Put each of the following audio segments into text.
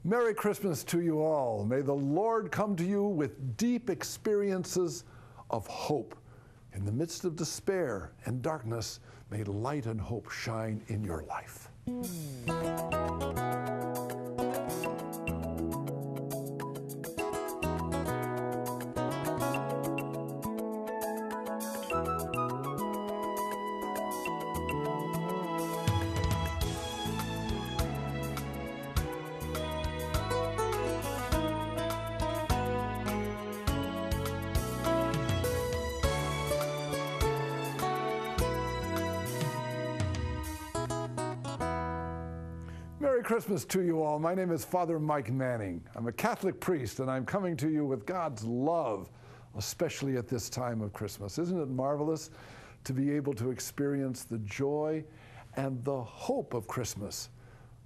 Merry Christmas to you all. May the Lord come to you with deep experiences of hope. In the midst of despair and darkness, may light and hope shine in your life. Merry Christmas to you all. My name is Father Mike Manning. I'm a Catholic priest, and I'm coming to you with God's love, especially at this time of Christmas. Isn't it marvelous to be able to experience the joy and the hope of Christmas?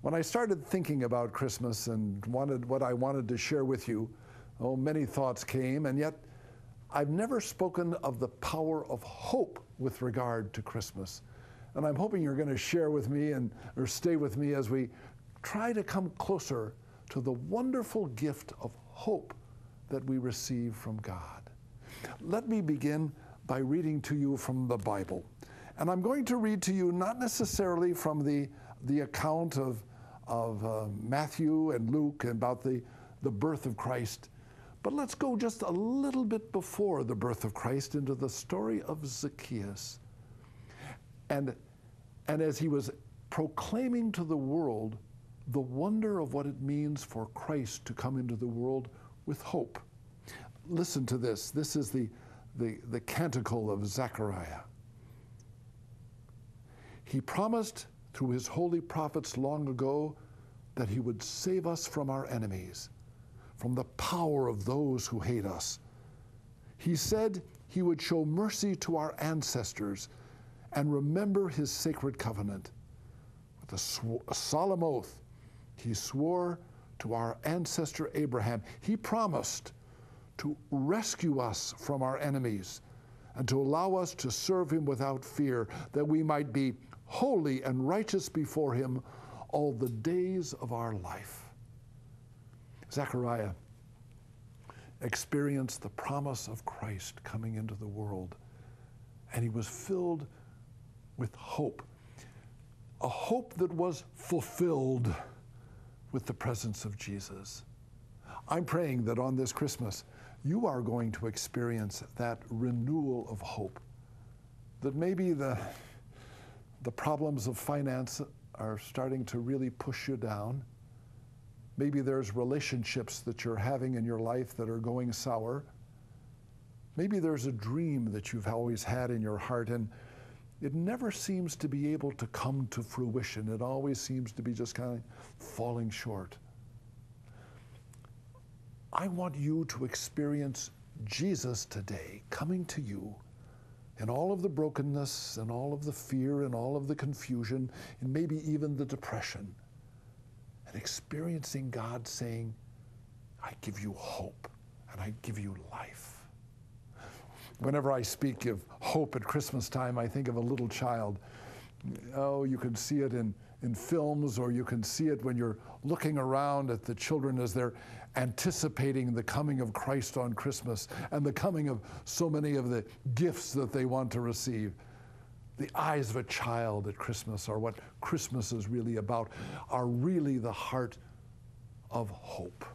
When I started thinking about Christmas and what I wanted to share with you, many thoughts came, and yet I've never spoken of the power of hope with regard to Christmas. And I'm hoping you're going to share with me or stay with me as we try to come closer to the wonderful gift of hope that we receive from God. Let me begin by reading to you from the Bible. And I'm going to read to you not necessarily from the account of Matthew and Luke about the birth of Christ, but let's go just a little bit before the birth of Christ into the story of Zacchaeus. And as he was proclaiming to the world the wonder of what it means for Christ to come into the world with hope. Listen to this. This is the canticle of Zechariah. He promised through his holy prophets long ago that he would save us from our enemies, from the power of those who hate us. He said he would show mercy to our ancestors and remember his sacred covenant. With a solemn oath, he swore to our ancestor Abraham. He promised to rescue us from our enemies and to allow us to serve him without fear, that we might be holy and righteous before him all the days of our life. Zechariah experienced the promise of Christ coming into the world, and he was filled with hope, a hope that was fulfilled with the presence of Jesus. I'm praying that on this Christmas, you are going to experience that renewal of hope, that maybe the problems of finance are starting to really push you down. Maybe there's relationships that you're having in your life that are going sour. Maybe there's a dream that you've always had in your heart, and it never seems to be able to come to fruition. It always seems to be just kind of falling short. I want you to experience Jesus today coming to you in all of the brokenness and all of the fear and all of the confusion and maybe even the depression, and experiencing God saying, I give you hope and I give you life. Whenever I speak of hope at Christmas time, I think of a little child. Oh, you can see it in films, or you can see it when you're looking around at the children as they're anticipating the coming of Christ on Christmas and the coming of so many of the gifts that they want to receive. The eyes of a child at Christmas are what Christmas is really about, are really the heart of hope.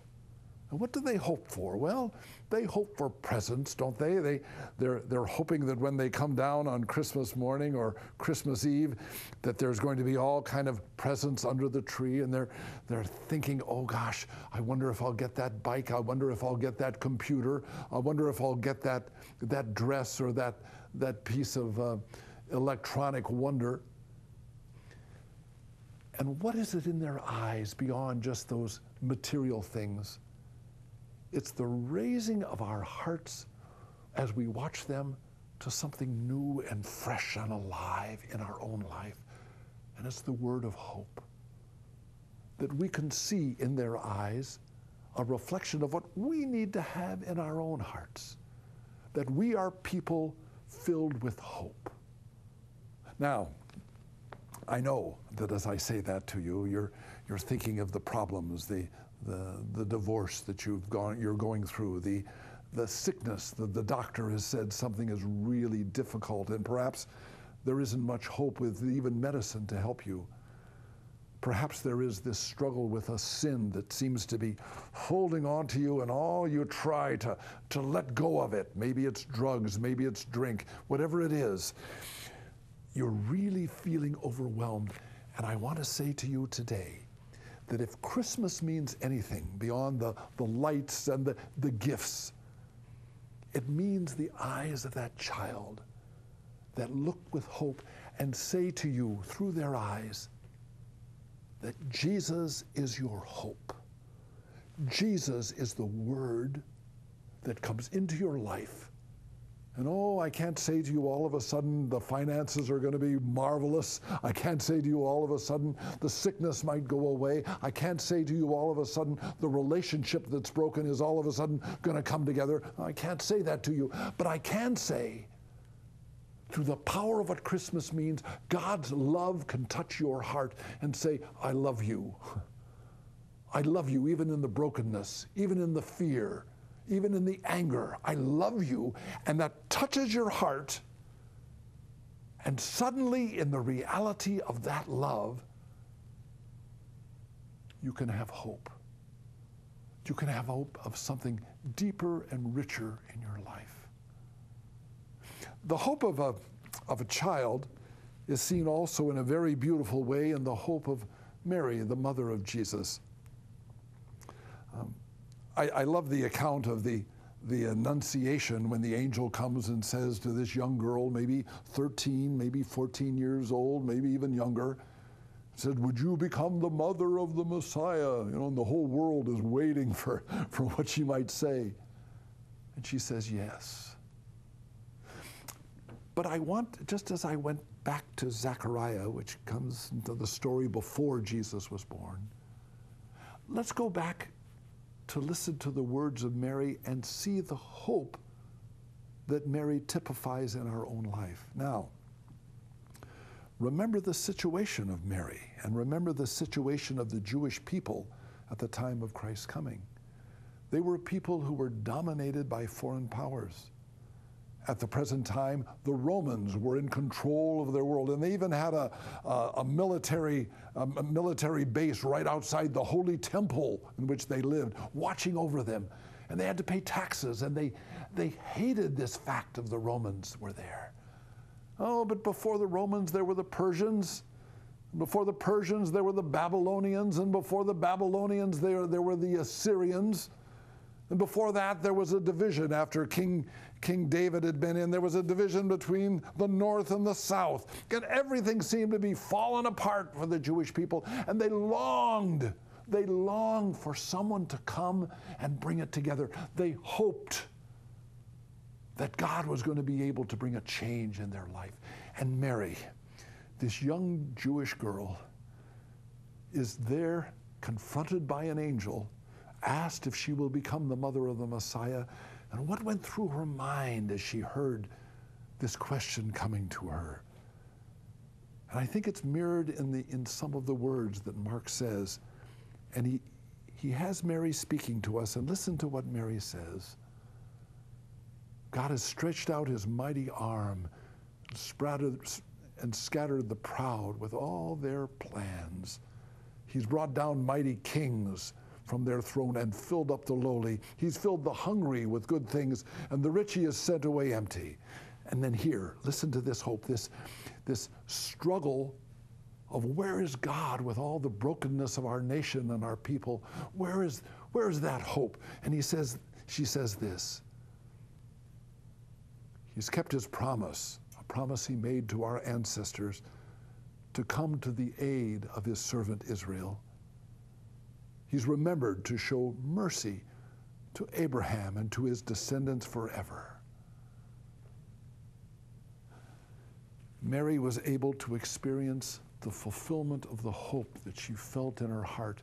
And what do they hope for? Well, they hope for presents, don't they? They're hoping that when they come down on Christmas morning or Christmas Eve, that there's going to be all kind of presents under the tree, and they're thinking, oh gosh, I wonder if I'll get that bike, I wonder if I'll get that computer, I wonder if I'll get that dress or that piece of electronic wonder. And what is it in their eyes beyond just those material things? It's the raising of our hearts as we watch them to something new and fresh and alive in our own life. And it's the word of hope. That we can see in their eyes a reflection of what we need to have in our own hearts. That we are people filled with hope. Now, I know that as I say that to you, you're thinking of the problems, the the divorce that you're going through, the sickness that the doctor has said something is really difficult, and perhaps there isn't much hope with even medicine to help you. Perhaps there is this struggle with a sin that seems to be holding on to you, and all you try to let go of it. Maybe it's drugs, maybe it's drink, whatever it is. You're really feeling overwhelmed. And I want to say to you today that if Christmas means anything beyond the lights and the gifts, it means the eyes of that child that look with hope and say to you through their eyes that Jesus is your hope. Jesus is the word that comes into your life. And oh, I can't say to you all of a sudden the finances are going to be marvelous. I can't say to you all of a sudden the sickness might go away. I can't say to you all of a sudden the relationship that's broken is all of a sudden going to come together. I can't say that to you. But I can say, through the power of what Christmas means, God's love can touch your heart and say, I love you. I love you even in the brokenness, even in the fear, even in the anger. I love you. And that touches your heart. And suddenly, in the reality of that love, you can have hope. You can have hope of something deeper and richer in your life. The hope of a child is seen also in a very beautiful way in the hope of Mary, the mother of Jesus. I love the account of the Annunciation when the angel comes and says to this young girl, maybe 13, maybe 14 years old, maybe even younger, said, would you become the mother of the Messiah? You know, and the whole world is waiting for what she might say. And she says, yes. But I want, just as I went back to Zechariah, which comes into the story before Jesus was born, let's go back to listen to the words of Mary and see the hope that Mary typifies in our own life. Now, remember the situation of Mary, and remember the situation of the Jewish people at the time of Christ's coming. They were people who were dominated by foreign powers. At the present time, the Romans were in control of their world, and they even had a military base right outside the Holy Temple in which they lived, watching over them. And they had to pay taxes, and they hated this fact of the Romans were there. Oh, but before the Romans, there were the Persians. Before the Persians, there were the Babylonians, and before the Babylonians, there were the Assyrians. And before that, there was a division after King David had been in. There was a division between the north and the south. And everything seemed to be falling apart for the Jewish people. And they longed for someone to come and bring it together. They hoped that God was going to be able to bring a change in their life. And Mary, this young Jewish girl, is there confronted by an angel, asked if she will become the mother of the Messiah, and what went through her mind as she heard this question coming to her. And I think it's mirrored in some of the words that Mark says. And he has Mary speaking to us, and listen to what Mary says. God has stretched out his mighty arm and scattered the proud with all their plans. He's brought down mighty kings from their throne and filled up the lowly. He's filled the hungry with good things, and the rich he has sent away empty. And then here, listen to this hope, this struggle of where is God with all the brokenness of our nation and our people? Where is that hope? And she says this. He's kept his promise, a promise he made to our ancestors, to come to the aid of his servant Israel. He's remembered to show mercy to Abraham and to his descendants forever. Mary was able to experience the fulfillment of the hope that she felt in her heart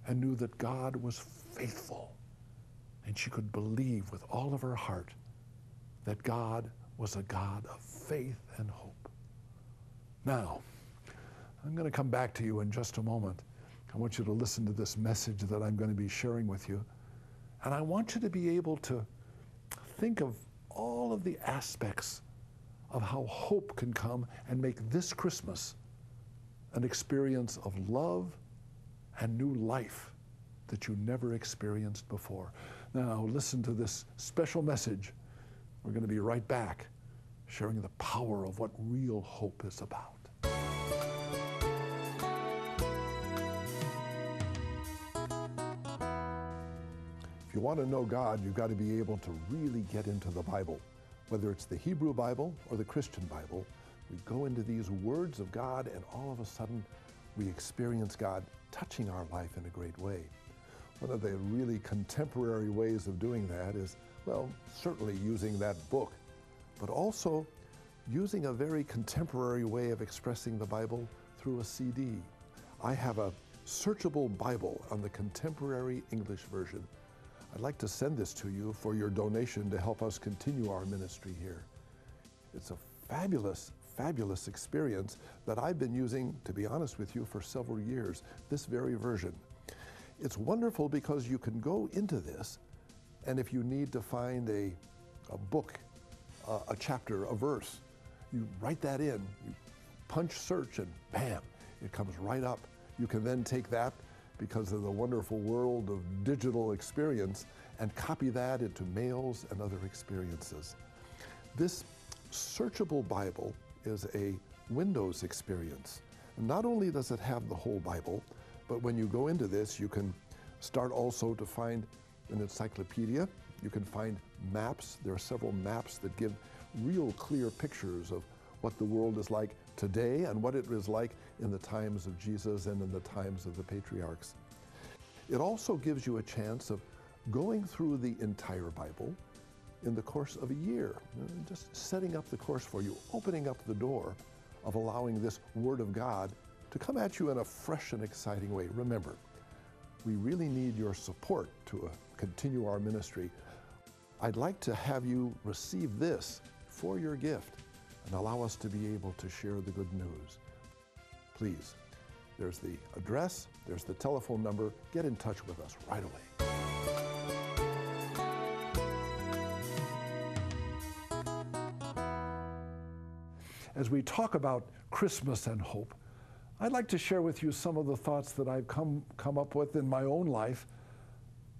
and knew that God was faithful, and she could believe with all of her heart that God was a God of faith and hope. Now, I'm going to come back to you in just a moment I want you to listen to this message that I'm going to be sharing with you. And I want you to be able to think of all of the aspects of how hope can come and make this Christmas an experience of love and new life that you never experienced before. Now, listen to this special message. We're going to be right back, sharing the power of what real hope is about. If you want to know God, you've got to be able to really get into the Bible. Whether it's the Hebrew Bible or the Christian Bible, we go into these words of God, and all of a sudden we experience God touching our life in a great way. One of the really contemporary ways of doing that is, well, certainly using that book, but also using a very contemporary way of expressing the Bible through a CD. I have a searchable Bible on the contemporary English version. I'd like to send this to you for your donation to help us continue our ministry here. It's a fabulous, fabulous experience that I've been using, to be honest with you, for several years, this very version. It's wonderful because you can go into this, and if you need to find a book, a chapter, a verse, you write that in, you punch search, and bam, it comes right up. You can then take that, because of the wonderful world of digital experience, and copy that into mails and other experiences. This searchable Bible is a Windows experience. Not only does it have the whole Bible, but when you go into this, you can start also to find an encyclopedia. You can find maps. There are several maps that give real clear pictures of what the world is like today and what it was like in the times of Jesus and in the times of the patriarchs. It also gives you a chance of going through the entire Bible in the course of a year, just setting up the course for you, opening up the door of allowing this Word of God to come at you in a fresh and exciting way. Remember, we really need your support to continue our ministry. I'd like to have you receive this for your gift and allow us to be able to share the good news. Please, there's the address, there's the telephone number. Get in touch with us right away. As we talk about Christmas and hope, I'd like to share with you some of the thoughts that I've come up with in my own life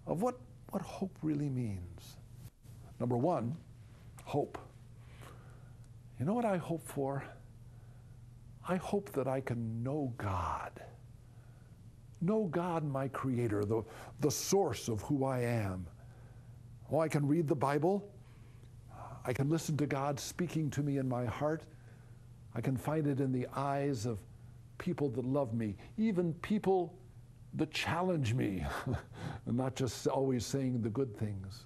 of what hope really means. Number one, hope. You know what I hope for? I hope that I can know God. Know God, my Creator, the source of who I am. Oh, I can read the Bible. I can listen to God speaking to me in my heart. I can find it in the eyes of people that love me, even people that challenge me, and not just always saying the good things.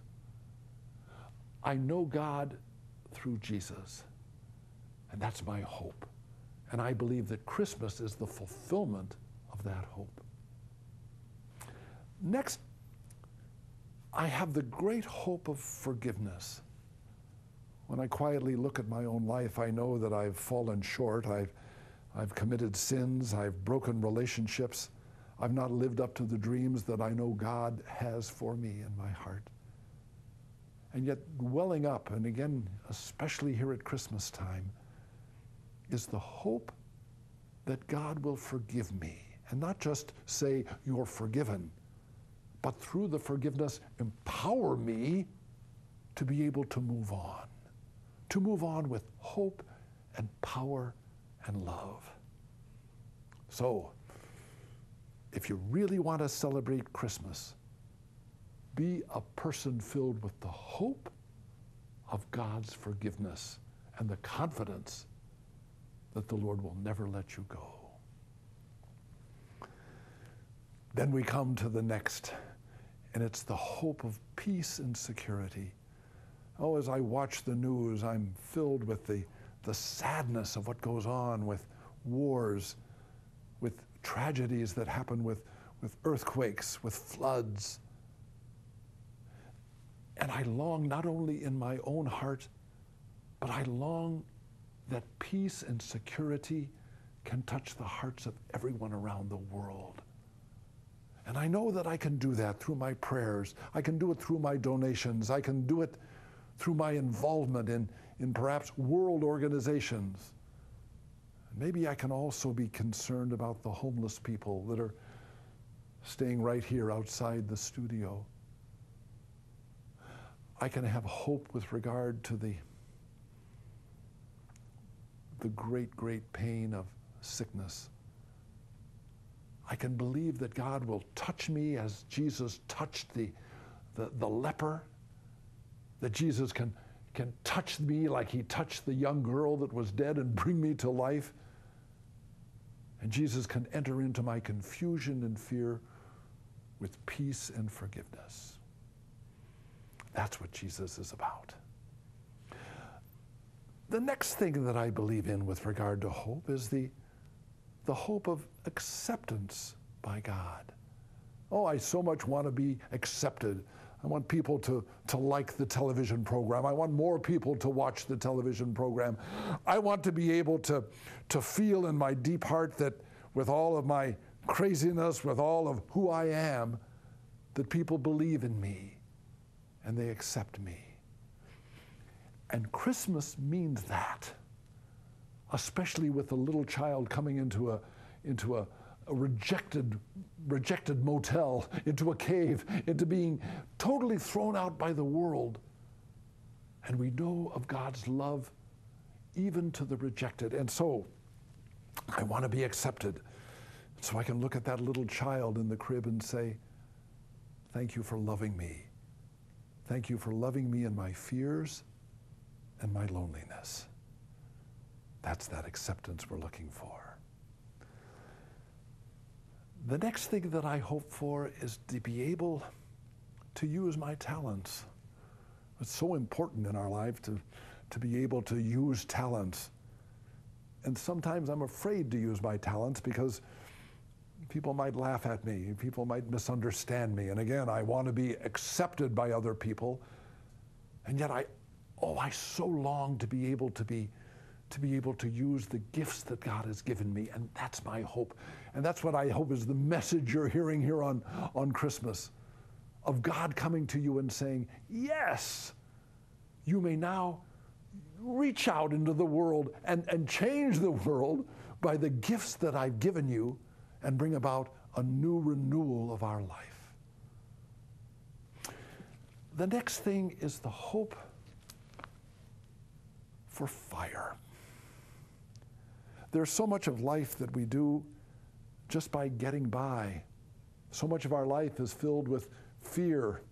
I know God through Jesus, and that's my hope. And I believe that Christmas is the fulfillment of that hope. Next, I have the great hope of forgiveness. When I quietly look at my own life, I know that I've fallen short. I've committed sins. I've broken relationships. I've not lived up to the dreams that I know God has for me in my heart. And yet, welling up, and again, especially here at Christmas time, is the hope that God will forgive me. And not just say, you're forgiven, but through the forgiveness, empower me to be able to move on with hope and power and love. So, if you really want to celebrate Christmas, be a person filled with the hope of God's forgiveness and the confidence that the Lord will never let you go. Then we come to the next, and it's the hope of peace and security. Oh, as I watch the news, I'm filled with the sadness of what goes on with wars, with tragedies that happen with earthquakes, with floods. And I long not only in my own heart, but I long that peace and security can touch the hearts of everyone around the world. And I know that I can do that through my prayers. I can do it through my donations. I can do it through my involvement in perhaps world organizations. Maybe I can also be concerned about the homeless people that are staying right here outside the studio. I can have hope with regard to the great, great pain of sickness. I can believe that God will touch me as Jesus touched the leper, that Jesus can touch me like he touched the young girl that was dead and bring me to life. And Jesus can enter into my confusion and fear with peace and forgiveness. That's what Jesus is about. The next thing that I believe in with regard to hope is the hope of acceptance by God. Oh, I so much want to be accepted. I want people to like the television program. I want more people to watch the television program. I want to be able to feel in my deep heart that with all of my craziness, with all of who I am, that people believe in me and they accept me. And Christmas means that, especially with a little child coming into a rejected motel, into a cave, into being totally thrown out by the world. And we know of God's love even to the rejected. And so I want to be accepted. So I can look at that little child in the crib and say, thank you for loving me. Thank you for loving me in my fears and my loneliness. That's that acceptance we're looking for. The next thing that I hope for is to be able to use my talents. It's so important in our life to be able to use talents. And sometimes I'm afraid to use my talents because people might laugh at me, people might misunderstand me. And again, I want to be accepted by other people. And yet I so long to be able to use the gifts that God has given me, and that's my hope. And that's what I hope is the message you're hearing here on Christmas, of God coming to you and saying, yes, you may now reach out into the world and change the world by the gifts that I've given you and bring about a new renewal of our life. The next thing is the hope for fire. There's so much of life that we do just by getting by. So much of our life is filled with fear.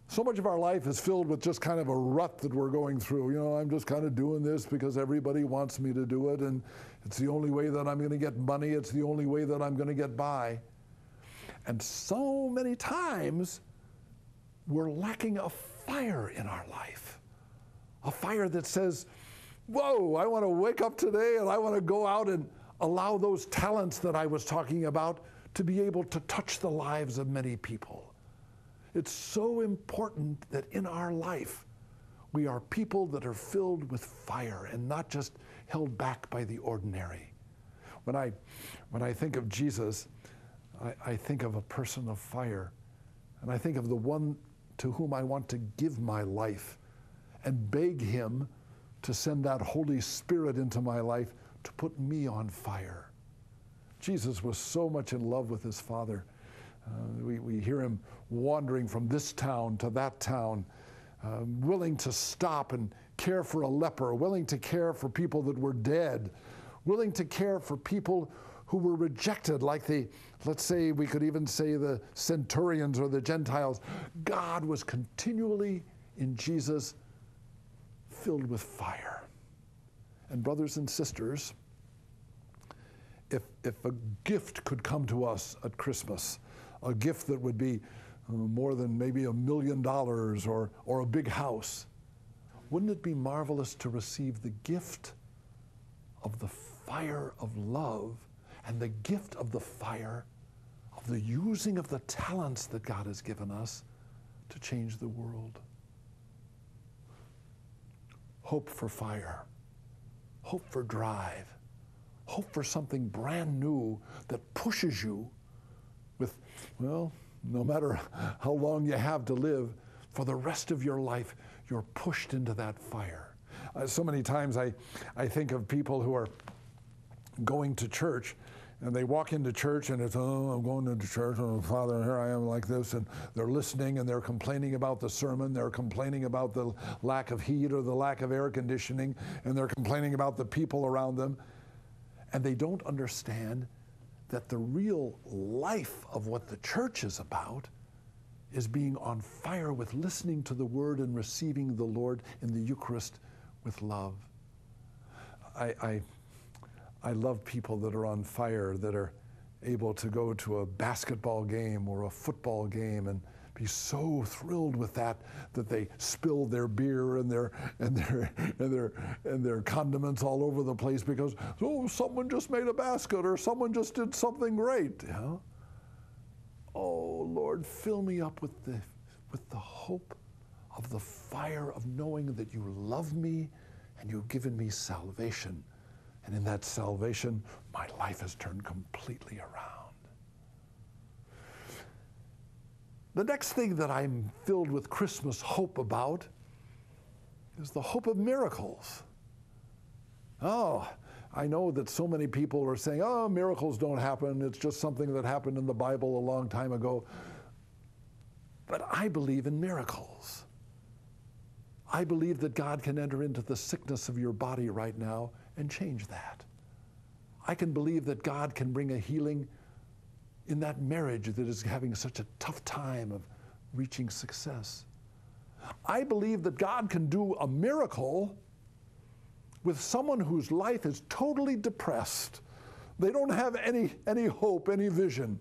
So much of our life is filled with just kind of a rut that we're going through. You know, I'm just kind of doing this because everybody wants me to do it, and it's the only way that I'm going to get money. It's the only way that I'm going to get by. And so many times, we're lacking a fire in our life. A fire that says, whoa, I want to wake up today and I want to go out and allow those talents that I was talking about to be able to touch the lives of many people. It's so important that in our life, we are people that are filled with fire and not just held back by the ordinary. When I think of Jesus, I think of a person of fire, and I think of the one to whom I want to give my life and beg him to send that Holy Spirit into my life to put me on fire. Jesus was so much in love with his Father. We hear him wandering from this town to that town, willing to stop and care for a leper, willing to care for people that were dead, willing to care for people who were rejected, like let's say, we could even say the centurions or the Gentiles. God was continually in Jesus filled with fire. And brothers and sisters, if a gift could come to us at Christmas, a gift that would be more than maybe $1 million or a big house, wouldn't it be marvelous to receive the gift of the fire of love and the gift of the fire of the using of the talents that God has given us to change the world? Hope for fire, hope for drive, hope for something brand new that pushes you with, well, no matter how long you have to live, for the rest of your life, you're pushed into that fire. So many times I think of people who are going to church, and they walk into church and it's, oh, I'm going into church, oh, Father, here I am like this, and they're listening and they're complaining about the sermon, they're complaining about the lack of heat or the lack of air conditioning, and they're complaining about the people around them, and they don't understand that the real life of what the church is about is being on fire with listening to the Word and receiving the Lord in the Eucharist with love. I love people that are on fire, that are able to go to a basketball game or a football game and be so thrilled with that they spill their beer and their condiments all over the place because, oh, someone just made a basket or someone just did something great. You know? Oh, Lord, fill me up with the hope of the fire of knowing that you love me and you've given me salvation. And in that salvation, my life has turned completely around. The next thing that I'm filled with Christmas hope about is the hope of miracles. Oh, I know that so many people are saying, oh, miracles don't happen. It's just something that happened in the Bible a long time ago. But I believe in miracles. I believe that God can enter into the sickness of your body right now and change that. I can believe that God can bring a healing in that marriage that is having such a tough time of reaching success. I believe that God can do a miracle with someone whose life is totally depressed. They don't have any hope, any vision.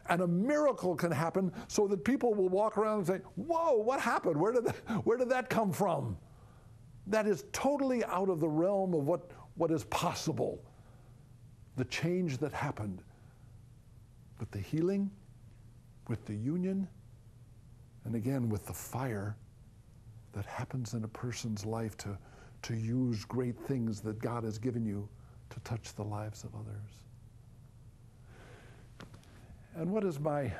And a miracle can happen so that people will walk around and say, whoa, what happened? Where did that come from? That is totally out of the realm of what is possible. The change that happened with the healing, with the union, and again with the fire that happens in a person's life to use great things that God has given you to touch the lives of others. And what is my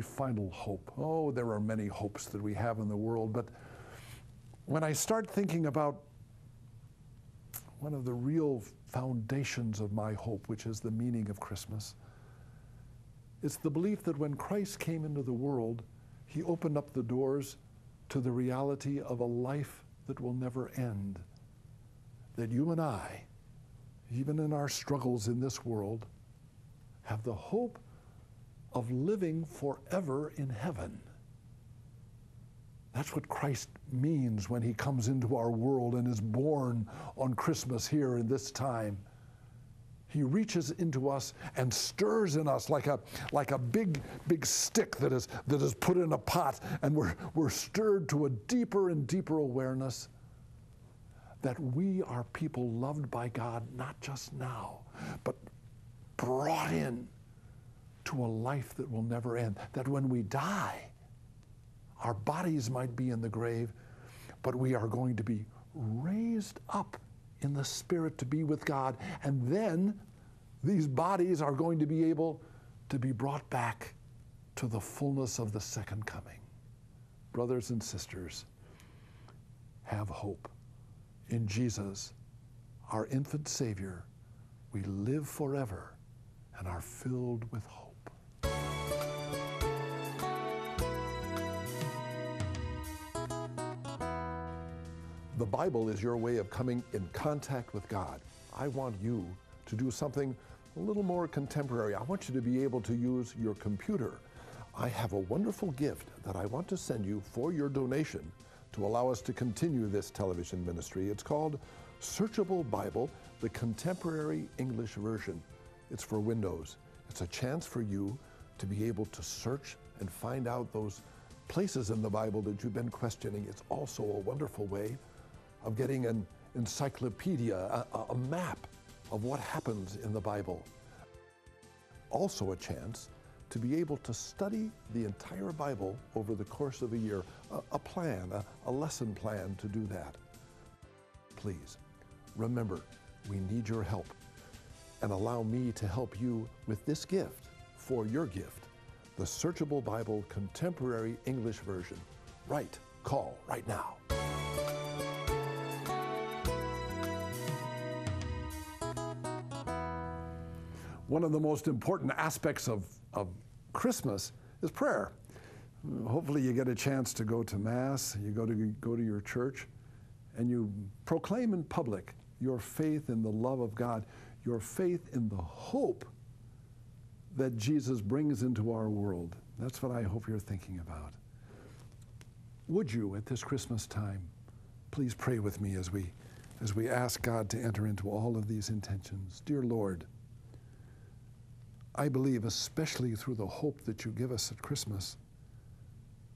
final hope? Oh, there are many hopes that we have in the world, but when I start thinking about one of the real foundations of my hope, which is the meaning of Christmas, it's the belief that when Christ came into the world, he opened up the doors to the reality of a life that will never end. That you and I, even in our struggles in this world, have the hope of living forever in heaven. That's what Christ means when he comes into our world and is born on Christmas here in this time. He reaches into us and stirs in us like a big stick that is put in a pot, and we're stirred to a deeper and deeper awareness that we are people loved by God, not just now, but brought in to a life that will never end. That when we die, our bodies might be in the grave, but we are going to be raised up in the Spirit to be with God. And then these bodies are going to be able to be brought back to the fullness of the second coming. Brothers and sisters, have hope. In Jesus, our infant Savior, we live forever and are filled with hope. The Bible is your way of coming in contact with God. I want you to do something a little more contemporary. I want you to be able to use your computer. I have a wonderful gift that I want to send you for your donation to allow us to continue this television ministry. It's called Searchable Bible, the Contemporary English Version. It's for Windows. It's a chance for you to be able to search and find out those places in the Bible that you've been questioning. It's also a wonderful way of getting an encyclopedia, a map of what happens in the Bible. Also a chance to be able to study the entire Bible over the course of a year, a lesson plan to do that. Please, remember, we need your help, and allow me to help you with this gift for your gift. the Searchable Bible Contemporary English Version. Write, call right now. One of the most important aspects of Christmas is prayer. Hopefully you get a chance to go to Mass, you go to your church, and you proclaim in public your faith in the love of God, your faith in the hope that Jesus brings into our world. That's what I hope you're thinking about. Would you, at this Christmas time, please pray with me as we ask God to enter into all of these intentions. Dear Lord, I believe, especially through the hope that you give us at Christmas,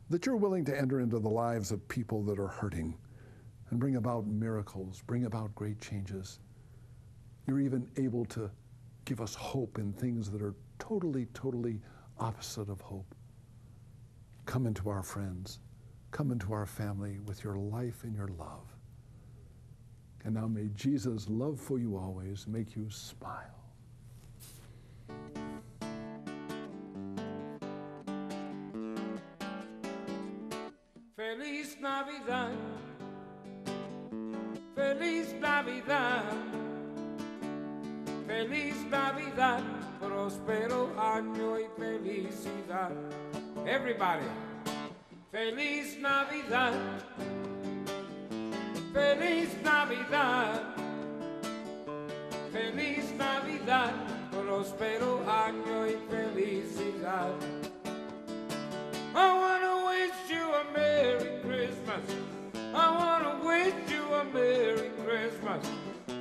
that you're willing to enter into the lives of people that are hurting and bring about miracles, bring about great changes. You're even able to give us hope in things that are totally, totally opposite of hope. Come into our friends, come into our family with your life and your love. And now may Jesus' love for you always make you smile. Feliz Navidad, Feliz Navidad, Feliz Navidad, próspero año y felicidad. Everybody, Feliz Navidad, Feliz Navidad, Feliz Navidad, próspero año y felicidad. I want to wish you a Merry Christmas. I want to wish you a Merry Christmas.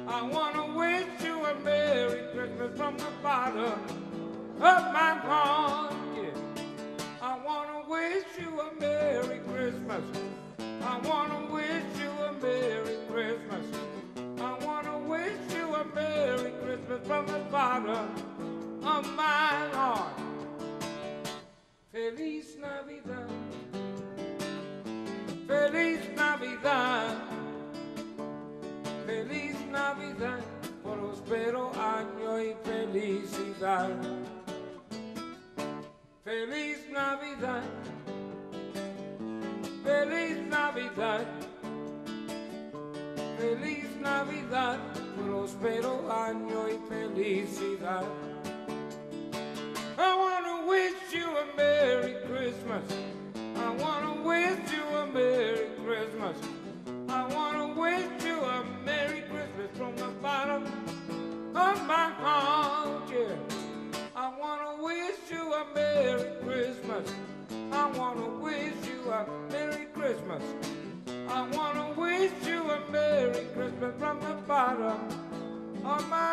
I want to wish you a Merry Christmas from the bottom of my heart. Yeah. I want to wish you a Merry Christmas. I want to wish you a Merry Christmas. I want to wish you a Merry Christmas from the bottom of my heart. Feliz Navidad, Feliz Navidad, Feliz Navidad, próspero año y felicidad. Feliz Navidad, Feliz Navidad, Feliz Navidad, próspero año y felicidad. I want to wish you a Merry Christmas. I want to wish you a Merry Christmas. I want to wish you a Merry Christmas from the bottom of my heart, yeah. I want to wish you a Merry Christmas. I want to wish you a Merry Christmas. I want to wish you a Merry Christmas from the bottom of my